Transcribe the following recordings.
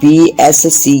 BSc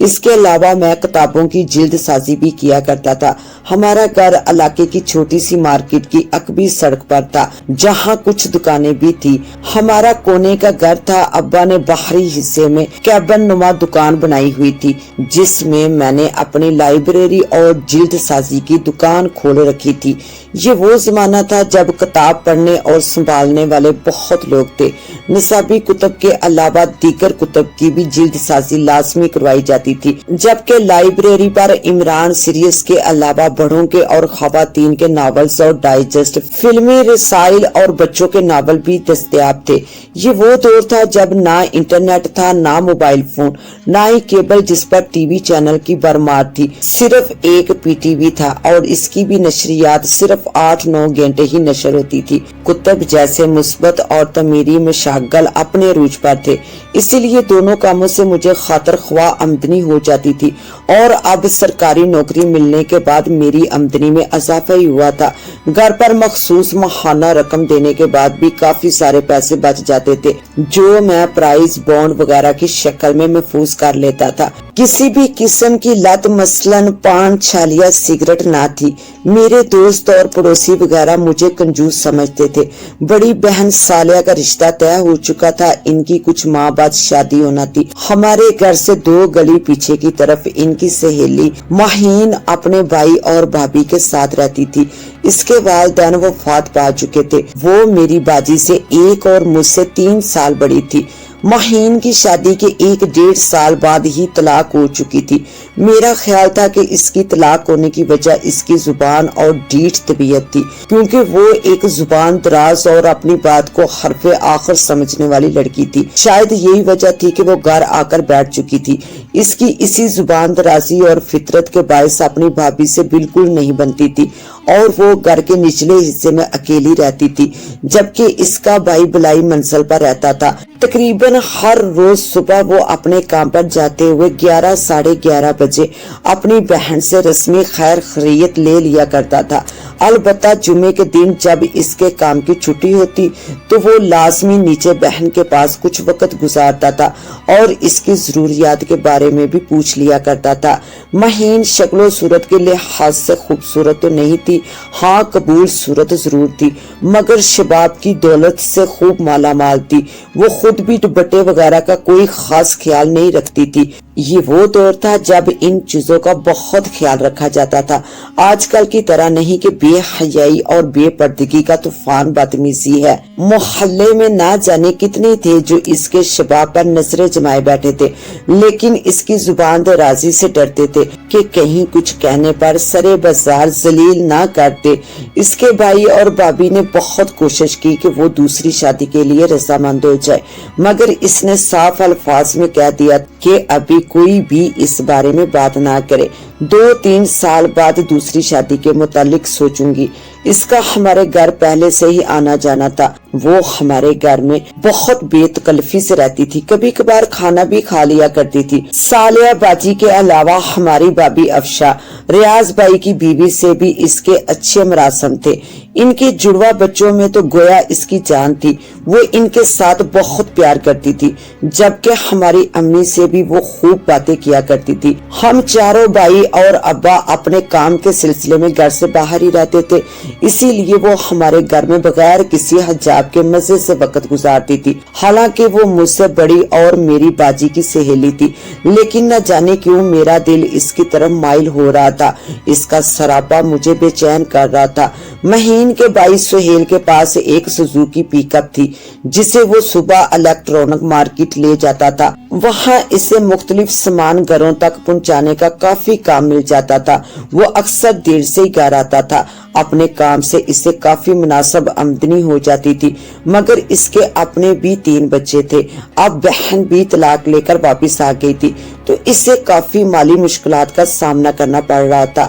اس کے علاوہ میں کتابوں کی جلد سازی بھی کیا کرتا تھا۔ ہمارا گھر علاقے کی چھوٹی سی مارکیٹ کی عقبی سڑک پر تھا جہاں کچھ دکانیں بھی تھی۔ ہمارا کونے کا گھر تھا۔ ابا نے باہری حصے میں کیبن نما دکان بنائی ہوئی تھی جس میں نے اپنی لائبریری اور جلد سازی کی دکان کھول رکھی تھی۔ یہ وہ زمانہ تھا جب کتاب پڑھنے اور سنبھالنے والے بہت لوگ تھے۔ نصابی کتب کے علاوہ دیگر کتب کی بھی جلد سازی لازمی کروائی جاتی تھی، جبکہ لائبریری پر عمران سیریز کے علاوہ بڑوں کے اور خواتین کے ناولز اور ڈائجسٹ، فلمی رسائل اور بچوں کے ناول بھی دستیاب تھے۔ یہ وہ دور تھا جب نہ انٹرنیٹ تھا، نہ موبائل فون، نہ ہی کیبل جس پر ٹی وی چینل کی برمار تھی۔ صرف ایک پی ٹی وی تھا اور اس کی بھی نشریات صرف 8-9 گھنٹے ہی نشر ہوتی تھی۔ کتب جیسے مثبت اور تعمیری مشاغل اپنے عروج پر تھے، اسی لیے دونوں کاموں سے مجھے خاطر خواہ آمدنی ہو جاتی تھی، اور اب سرکاری نوکری ملنے کے بعد میری آمدنی میں اضافہ ہی ہوا تھا۔ گھر پر مخصوص ماہانہ رقم دینے کے بعد بھی کافی سارے پیسے بچ جاتے تھے جو میں پرائز بانڈ وغیرہ کی شکل میں محفوظ کر لیتا تھا۔ کسی بھی قسم کی لت مثلاً پان، چھالیا، سگریٹ نہ تھی۔ میرے دوست اور پڑوسی وغیرہ مجھے کنجوس سمجھتے تھے۔ بڑی بہن سالیہ کا رشتہ طے ہو چکا تھا، ان کی کچھ ماہ بعد شادی ہونا تھی۔ ہمارے گھر سے 2 گلی پیچھے کی طرف ان کی سہیلی ماہین اپنے بھائی اور بھابھی کے ساتھ رہتی تھی۔ اس کے والدین وفات پا چکے تھے۔ وہ میری باجی سے 1 اور مجھ سے 3 سال بڑی تھی۔ ماہین کی شادی کے 1-1.5 سال بعد ہی طلاق ہو چکی تھی۔ میرا خیال تھا کہ اس کی طلاق ہونے کی وجہ اس کی زبان اور ڈھیٹ طبیعت تھی، کیونکہ وہ ایک زبان دراز اور اپنی بات کو حرف آخر سمجھنے والی لڑکی تھی۔ شاید یہی وجہ تھی کہ وہ گھر آ کر بیٹھ چکی تھی۔ اس کی اسی زبان درازی اور فطرت کے باعث اپنی بھابھی سے بالکل نہیں بنتی تھی، اور وہ گھر کے نچلے حصے میں اکیلی رہتی تھی، جبکہ اس کا بھائی بلائی منزل پر رہتا تھا۔ تقریباً ہر روز صبح وہ اپنے کام پر جاتے ہوئے 11-11:30 بجے اپنی بہن سے رسمی خیر خیریت لے لیا کرتا تھا۔ البتہ جمعے کے دن جب اس کے کام کی چھٹی ہوتی تو وہ لازمی نیچے بہن کے پاس کچھ وقت گزارتا تھا اور اس کی ضروریات کے بارے میں بھی پوچھ لیا کرتا تھا۔ مہین شکل و صورت کے لحاظ سے خوبصورت تو نہیں تھی، ہاں قبول صورت ضرور تھی، مگر شباب کی دولت سے خوب مالا مال تھی۔ وہ خود بھی دوپٹے وغیرہ کا کوئی خاص خیال نہیں رکھتی تھی۔ یہ وہ دور تھا جب ان چیزوں کا بہت خیال رکھا جاتا تھا، آج کل کی طرح نہیں کہ بے حیائی اور بے پردگی کا طوفان بدتمیزی ہے۔ محلے میں نہ جانے کتنے تھے جو اس کے شباب پر نظریں جمائے بیٹھے تھے، لیکن اس کی زبان درازی سے ڈرتے تھے کہ کہیں کچھ کہنے پر سرے بازار ذلیل نہ کرتے۔ اس کے بھائی اور بھابھی نے بہت کوشش کی کہ وہ دوسری شادی کے لیے رضامند ہو جائے، مگر اس نے صاف الفاظ میں کہہ دیا کہ ابھی کوئی بھی اس بارے میں بات نہ کرے، 2-3 سال بعد دوسری شادی کے متعلق سوچوں گی۔ اس کا ہمارے گھر پہلے سے ہی آنا جانا تھا، وہ ہمارے گھر میں بہت بے تکلفی سے رہتی تھی، کبھی کبھار کھانا بھی کھا لیا کرتی تھی۔ سالیہ باجی کے علاوہ ہماری بھابھی افشا، ریاض بھائی کی بیوی سے بھی اس کے اچھے مراسم تھے۔ ان کے جڑوا بچوں میں تو گویا اس کی جان تھی، وہ ان کے ساتھ بہت پیار کرتی تھی، جبکہ ہماری امی سے بھی وہ خوب باتیں کیا کرتی تھی۔ ہم چاروں بھائی اور ابا اپنے کام کے سلسلے میں گھر سے باہر ہی رہتے تھے، اسی لیے وہ ہمارے گھر میں بغیر کسی حجاب کے مزے سے وقت گزارتی تھی۔ حالانکہ وہ مجھ سے بڑی اور میری باجی کی سہیلی تھی، لیکن نہ جانے کیوں میرا دل اس کی طرف مائل ہو رہا تھا۔ اس کا سراپا مجھے بے چین کر رہا تھا۔ مہین کے بھائی سہیل کے پاس ایک سوزوکی پک اپ تھی جسے وہ صبح الیکٹرونک مارکیٹ لے جاتا تھا، وہاں اسے مختلف سامان گھروں تک پہنچانے کا کافی کام مل جاتا تھا۔ وہ اکثر دیر سے ہی گھر آتا تھا، اپنے کام سے اسے کافی مناسب آمدنی ہو جاتی تھی، مگر اس کے اپنے بھی 3 بچے تھے۔ اب بہن بھی طلاق لے کر واپس آ گئی تھی تو اسے کافی مالی مشکلات کا سامنا کرنا پڑ رہا تھا۔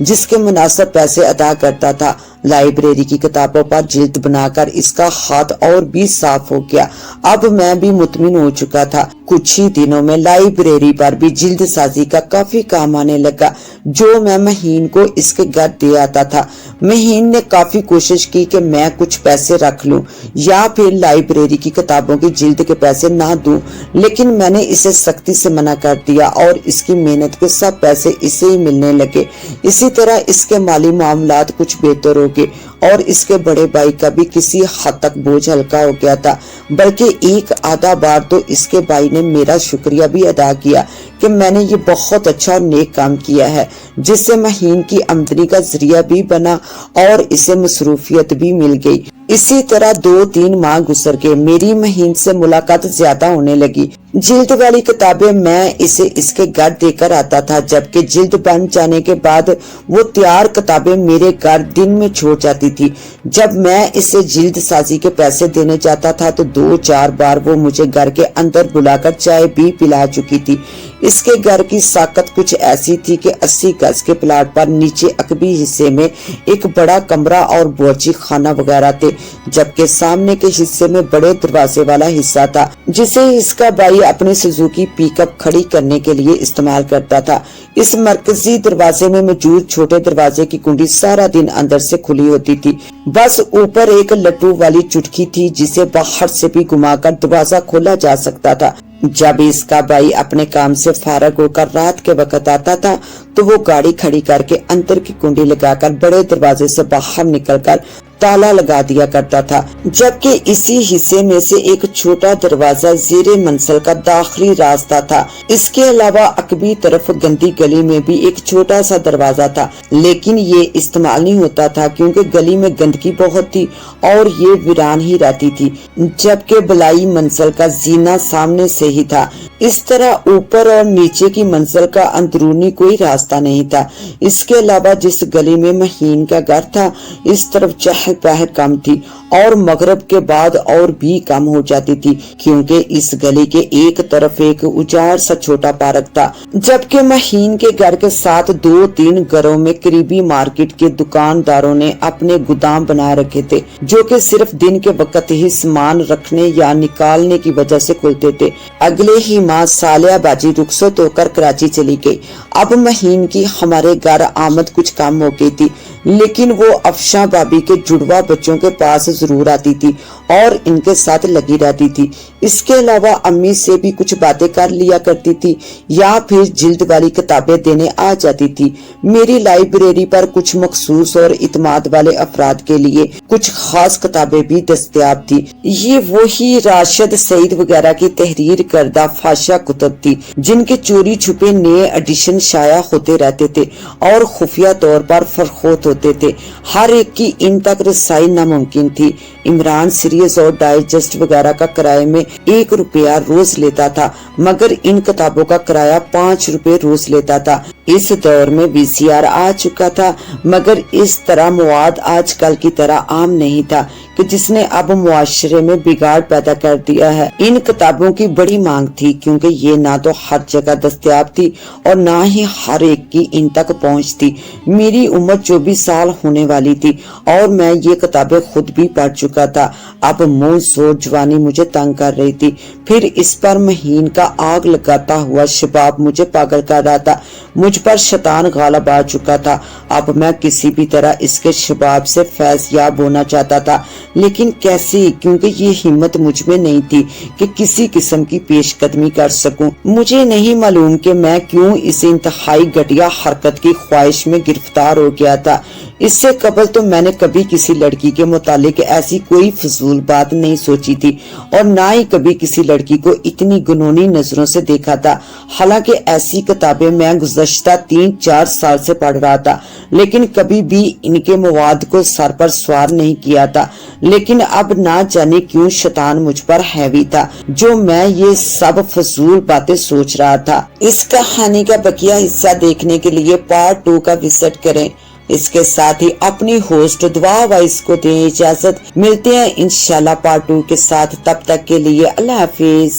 جس کے مناسب پیسے ادا کرتا تھا۔ لائبریری کی کتابوں پر جلد بنا کر اس کا ہاتھ اور بھی صاف ہو گیا۔ اب میں بھی مطمئن ہو چکا تھا۔ کچھ ہی دنوں میں لائبریری پر بھی جلد سازی کا کافی کام آنے لگا، جو میں مہین کو اس کے گھر دے آتا تھا۔ مہین نے کافی کوشش کی کہ میں کچھ پیسے رکھ لوں یا پھر لائبریری کی کتابوں کی جلد کے پیسے نہ دوں، لیکن میں نے اسے سختی سے منع کر دیا اور اس کی محنت کے سب پیسے اسے ہی ملنے لگے۔ اسی طرح اس کے مالی معاملات کچھ بہتر ہو گئے اور اس کے بڑے بھائی کا بھی کسی حد تک بوجھ ہلکا ہو گیا تھا، بلکہ ایک آدھا بار تو اس کے بھائی نے میرا شکریہ بھی ادا کیا کہ میں نے یہ بہت اچھا اور نیک کام کیا ہے، جس سے مہین کی آمدنی کا ذریعہ بھی بنا اور اسے مصروفیت بھی مل گئی۔ اسی طرح 2-3 ماہ گزر گئے، میری مہین سے ملاقات زیادہ ہونے لگی۔ جلد والی کتابیں میں اسے اس کے گھر دے کر آتا تھا، جبکہ جلد بن جانے کے بعد وہ تیار کتابیں میرے گھر دن میں چھوڑ جاتی تھی۔ جب میں اسے جلد سازی کے پیسے دینے جاتا تھا تو 2-4 بار وہ مجھے گھر کے اندر بلا کر چائے بھی پلا چکی تھی۔ اس کے گھر کی ساکت کچھ ایسی تھی کہ 80 گز کے پلاٹ پر نیچے عقبی حصے میں ایک بڑا کمرہ اور باورچی خانہ وغیرہ تھے، جبکہ سامنے کے حصے میں بڑے دروازے والا حصہ تھا، جسے اس کا بھائی اپنی سوزوکی پک اپ کھڑی کرنے کے لیے استعمال کرتا تھا۔ اس مرکزی دروازے میں موجود چھوٹے دروازے کی کنڈی سارا دن اندر سے کھلی ہوتی تھی، بس اوپر ایک لٹو والی چٹکی تھی جسے باہر سے بھی گھما کر دروازہ کھولا جا سکتا تھا۔ جب اس کا بھائی اپنے کام سے فارغ ہو کر رات کے وقت آتا تھا تو وہ گاڑی کھڑی کر کے اندر کی کنڈی لگا کر بڑے دروازے سے باہر نکل کر تالا لگا دیا کرتا تھا، جبکہ اسی حصے میں سے ایک چھوٹا دروازہ زیر منزل کا داخلی راستہ تھا۔ اس کے علاوہ عقبی طرف گندی گلی میں بھی ایک چھوٹا سا دروازہ تھا، لیکن یہ استعمال نہیں ہوتا تھا کیونکہ گلی میں گندگی بہت تھی اور یہ ویران ہی رہتی تھی، جبکہ بلائی منزل کا زینہ سامنے سے ہی تھا۔ اس طرح اوپر اور نیچے کی منزل کا اندرونی کوئی راستہ نہیں تھا۔ اس کے علاوہ جس گلی میں مہین کا گھر تھا، اس طرف چہل پہل کم تھی اور مغرب کے بعد اور بھی کم ہو جاتی تھی، کیونکہ اس گلی کے ایک طرف ایک اجاڑ سا چھوٹا پارک تھا، جبکہ مہین کے گھر کے ساتھ 2-3 گھروں میں قریبی مارکیٹ کے دکانداروں نے اپنے گودام بنا رکھے تھے، جو کہ صرف دن کے وقت ہی سامان رکھنے یا نکالنے کی وجہ سے کھلتے تھے۔ اگلے ہی ماہ صالحہ باجی رخصت ہو کر کراچی چلی گئی۔ اب مہین کی ہمارے گھر آمد کچھ کم ہو گئی تھی، لیکن وہ افشاں بابی کے جڑوا بچوں کے پاس ضرور آتی تھی اور ان کے ساتھ لگی رہتی تھی۔ اس کے علاوہ امی سے بھی کچھ باتیں کر لیا کرتی تھی یا پھر جلد والی کتابیں دینے آ جاتی تھی۔ میری لائبریری پر کچھ مخصوص اور اعتماد والے افراد کے لیے کچھ خاص کتابیں بھی دستیاب تھی۔ یہ وہی راشد سعید وغیرہ کی تحریر کردہ فاشا کتب تھی، جن کے چوری چھپے نئے ایڈیشن شائع ہوتے رہتے تھے اور خفیہ طور پر فروخت ہوتے تھے۔ ہر ایک کی ان تک رسائی ناممکن تھی۔ عمران سیریز اور ڈائجسٹ وغیرہ کا کرائے میں 1 روپیہ روز لیتا تھا، مگر ان کتابوں کا کرایہ 5 روپے روز لیتا تھا۔ اس دور میں VCR آ چکا تھا، مگر اس طرح مواد آج کل کی طرح عام نہیں تھا کہ جس نے اب معاشرے میں بگاڑ پیدا کر دیا ہے۔ ان کتابوں کی بڑی مانگ تھی کیونکہ یہ نہ تو ہر جگہ دستیاب تھی اور نہ ہی ہر ایک کی ان تک پہنچ تھی۔ میری عمر 24 سال ہونے والی تھی اور میں یہ کتابیں خود بھی پڑھ چکا تھا۔ اب منہ زور جوانی مجھے تنگ کر رہی تھی، پھر اس پر مہین کا آگ لگاتا ہوا شباب مجھے پاگل کر رہا تھا۔ مجھ پر شیطان غالب آ چکا تھا۔ اب میں کسی بھی طرح اس کے شباب سے فیض یاب ہونا چاہتا تھا، لیکن کیسی، کیونکہ یہ ہمت مجھ میں نہیں تھی کہ کسی قسم کی پیش قدمی کر سکوں۔ مجھے نہیں معلوم کہ میں کیوں اس انتہائی گھٹیا حرکت کی خواہش میں گرفتار ہو گیا تھا۔ اس سے قبل تو میں نے کبھی کسی لڑکی کے متعلق ایسی کوئی فضول بات نہیں سوچی تھی اور نہ ہی کبھی کسی لڑکی کو اتنی گنونی نظروں سے دیکھا تھا۔ حالانکہ ایسی کتابیں میں گزشتہ 3-4 سال سے پڑھ رہا تھا، لیکن کبھی بھی ان کے مواد کو سر پر سوار نہیں کیا تھا۔ لیکن اب نہ جانے کیوں شیطان مجھ پر ہیوی تھا جو میں یہ سب فضول باتیں سوچ رہا تھا۔ اس کہانی کا بقیہ حصہ دیکھنے کے لیے پارٹ 2 کا وزٹ کریں۔ اس کے ساتھ ہی اپنی ہوسٹ دعا وائس کو دیں اجازت۔ ملتے ہیں انشاءاللہ پارٹ 2 کے ساتھ، تب تک کے لیے اللہ حافظ۔